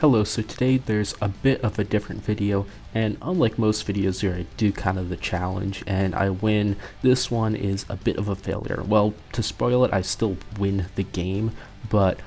Hello, so today there's a bit of a different video, and unlike most videos here, I do kind of the challenge and I win. This one is a bit of a failure. Well, to spoil it, I still win the game, but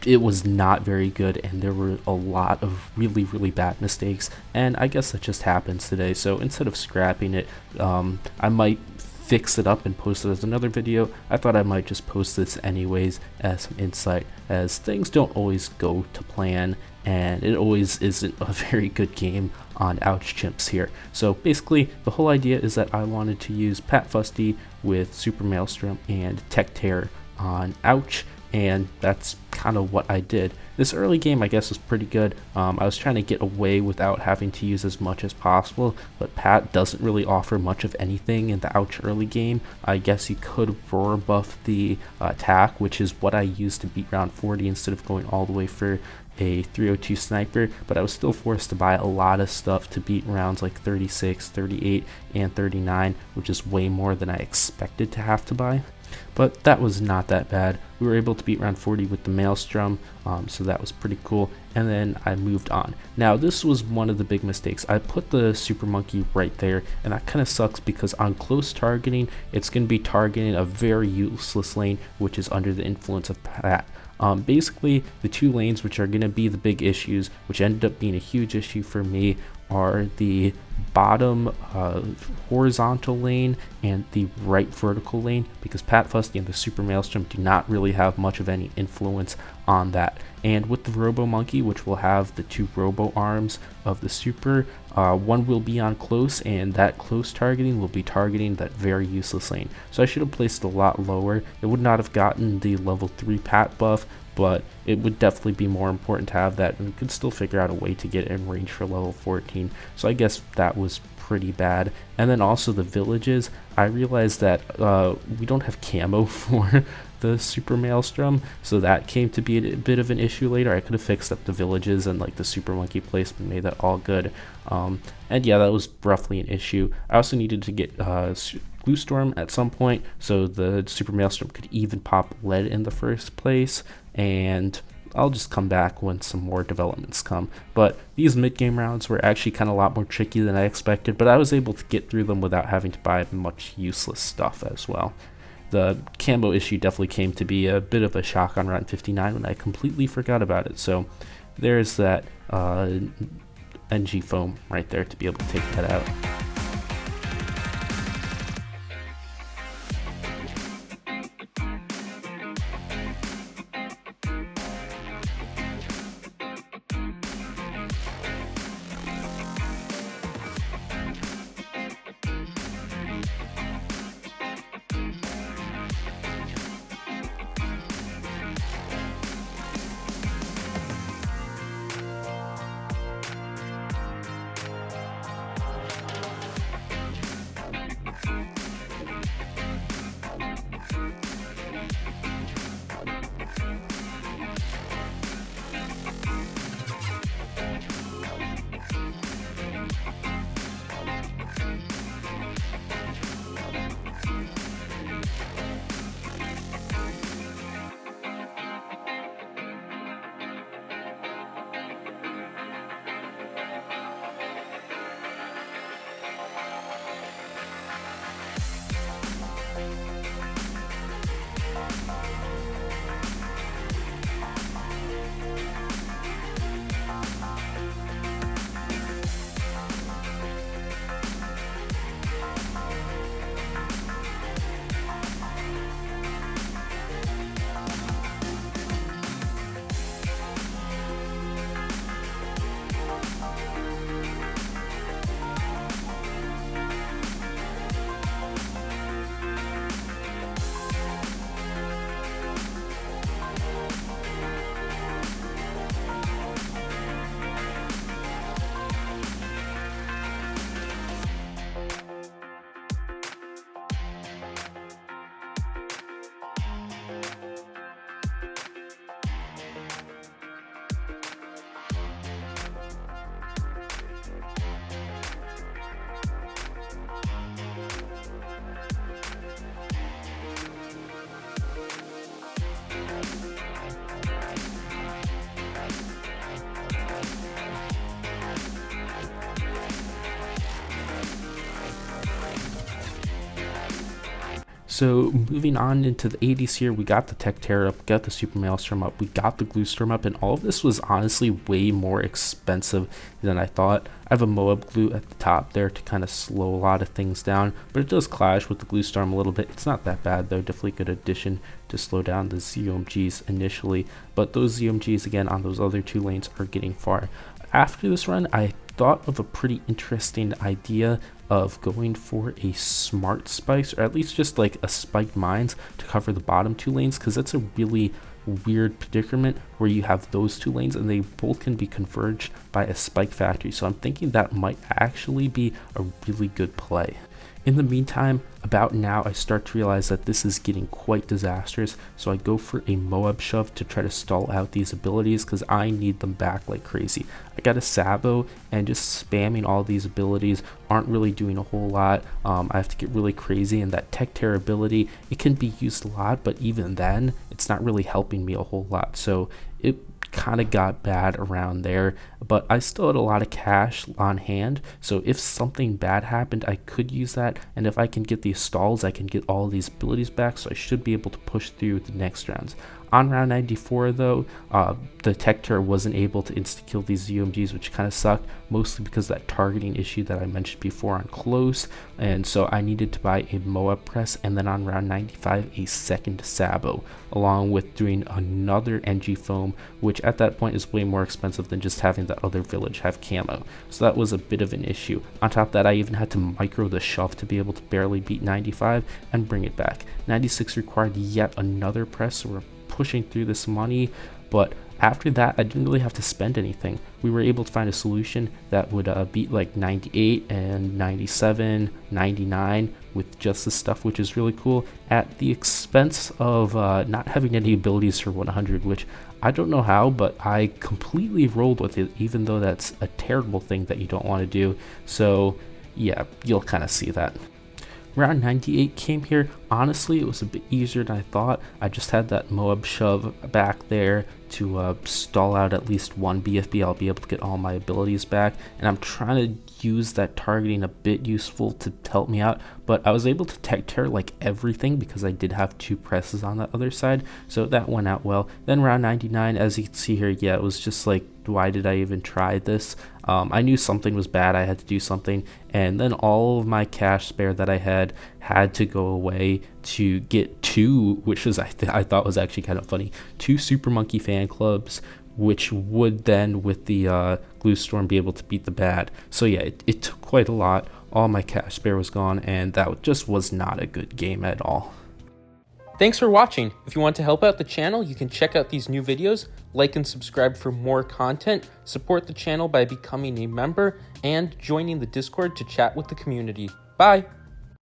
it was not very good and there were a lot of really bad mistakes, and I guess that just happens today. So instead of scrapping it, I might fix it up and post it as another video. I thought I might just post this anyways as some insight, as things don't always go to plan and it always isn't a very good game on Ouch Chimps here. So basically the whole idea is that I wanted to use Pat Fusty with Super Maelstrom and Tech Terror on Ouch, and that's kind of what I did. This early game I guess was pretty good. I was trying to get away without having to use as much as possible, but Pat doesn't really offer much of anything in the Ouch early game. I guess you could roar buff the attack, which is what I used to beat round 40 instead of going all the way for a 302 sniper, but I was still forced to buy a lot of stuff to beat rounds like 36, 38, and 39, which is way more than I expected to have to buy. But that was not that bad. We were able to beat round 40 with the Maelstrom, so that was pretty cool, and then I moved on. Now this was one of the big mistakes. I put the Super Monkey right there, and that kind of sucks because on close targeting, it's going to be targeting a very useless lane, which is under the influence of Pat. Basically, the two lanes which are going to be the big issues, which ended up being a huge issue for me, are the bottom horizontal lane and the right vertical lane, because Pat Fusty and the Super Maelstrom do not really have much of any influence on that. And with the Robo Monkey, which will have the two Robo arms of the Super, one will be on close, and that close targeting will be targeting that very useless lane. So I should have placed it a lot lower. It would not have gotten the level 3 Pat buff, but it would definitely be more important to have that, and we could still figure out a way to get in range for level 14. So I guess that was pretty bad. And then also the villages, I realized that we don't have camo for the Super Maelstrom, so that came to be a bit of an issue later. I could have fixed up the villages and like the Super Monkey placement, made that all good. And yeah, that was roughly an issue. I also needed to get Glue Storm at some point, so the Super Maelstrom could even pop lead in the first place, and I'll just come back when some more developments come. But these mid-game rounds were actually kind of a lot more tricky than I expected, but I was able to get through them without having to buy much useless stuff as well. The camo issue definitely came to be a bit of a shock on round 59 when I completely forgot about it, so there's that NG foam right there to be able to take that out. So moving on into the 80s here, we got the Tech Terror up, we got the Super Maelstrom up, we got the Glue Storm up, and all of this was honestly way more expensive than I thought. I have a Moab glue at the top there to kind of slow a lot of things down, but it does clash with the Glue Storm a little bit. It's not that bad though, definitely a good addition to slow down the ZOMGs initially, but those ZOMGs again on those other two lanes are getting far. After this run, I thought of a pretty interesting idea of going for a smart spikes, or at least just like a spiked mines to cover the bottom two lanes, because that's a really weird predicament where you have those two lanes and they both can be converged by a spike factory. So I'm thinking that might actually be a really good play. In the meantime, about now, I start to realize that this is getting quite disastrous, so I go for a Moab shove to try to stall out these abilities because I need them back like crazy. I got a Sabo, and just spamming all these abilities aren't really doing a whole lot. I have to get really crazy, and that Tech Terror ability, it can be used a lot, but even then, it's not really helping me a whole lot. So it kind of got bad around there, but I still had a lot of cash on hand, so if something bad happened, I could use that, and if I can get these stalls, I can get all these abilities back, so I should be able to push through the next rounds. On round 94 though, the Tech Terror wasn't able to insta-kill these ZOMGs, which kind of sucked, mostly because of that targeting issue that I mentioned before on close, and so I needed to buy a Moab press, and then on round 95 a second Sabo, along with doing another NG foam, which at that point is way more expensive than just having that other village have camo, so that was a bit of an issue. On top of that, I even had to micro the shove to be able to barely beat 95 and bring it back. 96 required yet another press, so we're pushing through this money, but after that I didn't really have to spend anything. We were able to find a solution that would beat like 98 and 97, 99 with just this stuff, which is really cool, at the expense of not having any abilities for 100, which I don't know how, but I completely rolled with it, even though that's a terrible thing that you don't want to do. So yeah, you'll kind of see that. Round 98 came here. Honestly, it was a bit easier than I thought. I just had that Moab shove back there to stall out at least one BFB. I'll be able to get all my abilities back, and I'm trying to use that targeting a bit useful to help me out, but I was able to Tech Terror like everything because I did have two presses on the other side, so that went out well. Then round 99, as you can see here, yeah, it was just like, why did I even try this? I knew something was bad, I had to do something, and then all of my cash spare that I had to go away to get two, which was I thought was actually kind of funny, two Super Monkey fan clubs, which would then with the Glue Storm be able to beat the bad. So yeah, it took quite a lot. All my cash spare was gone, and that just was not a good game at all. Thanks for watching. If you want to help out the channel, you can check out these new videos, like and subscribe for more content, support the channel by becoming a member, and joining the Discord to chat with the community. Bye!